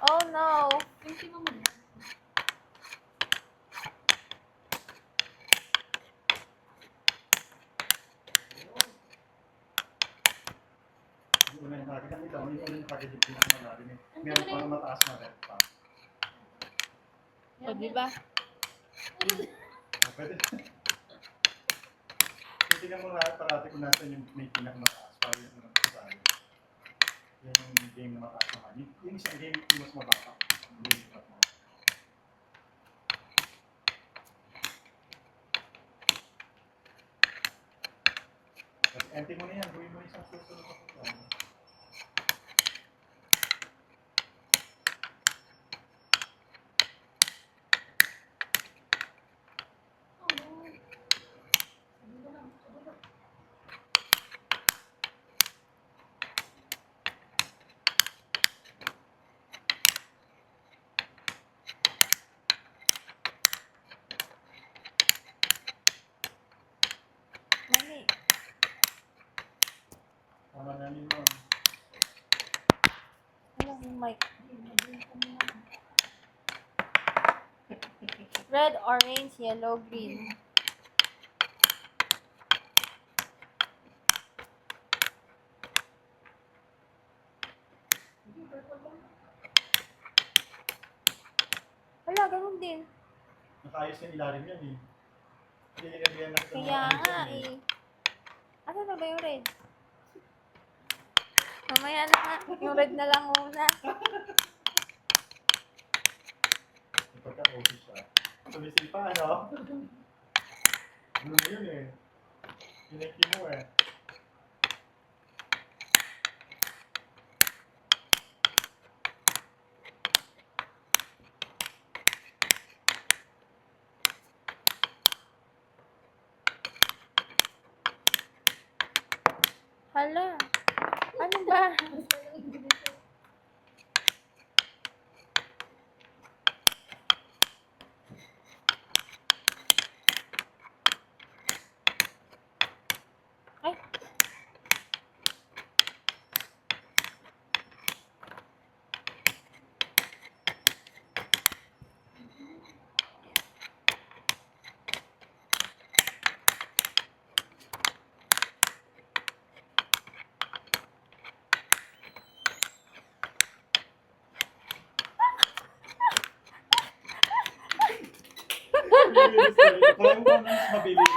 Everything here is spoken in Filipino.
Oh no. Yung una yung nakikita nito, yung una yung packaging pinakamalalim eh. Meron pa mataas na red pa. O, diba? Pwede. Tingnan mo lahat parati kung nasan yung may pinakamataas para yung unang kasali. Yan yung game na mataas naman. Yung isang game yung mas mababa. Kasi empty mo na yan, gawin mo isang susunod na puto. Mali. Tama na yun mo. Ano yung mic? Red, orange, yellow, green. Wala, ganun din. Nakaayos yung ilalim yan eh. Hindi nilagyan na Kaya nga eh. Ano na ba yung red? Mamaya na nga. Yung red na lang muna. Pagka-office siya. Sumisipa, ano? Ano na yun eh. Pinaki mo eh. Hala. Ano ba? Ay. Kaya mo ba mas mabilis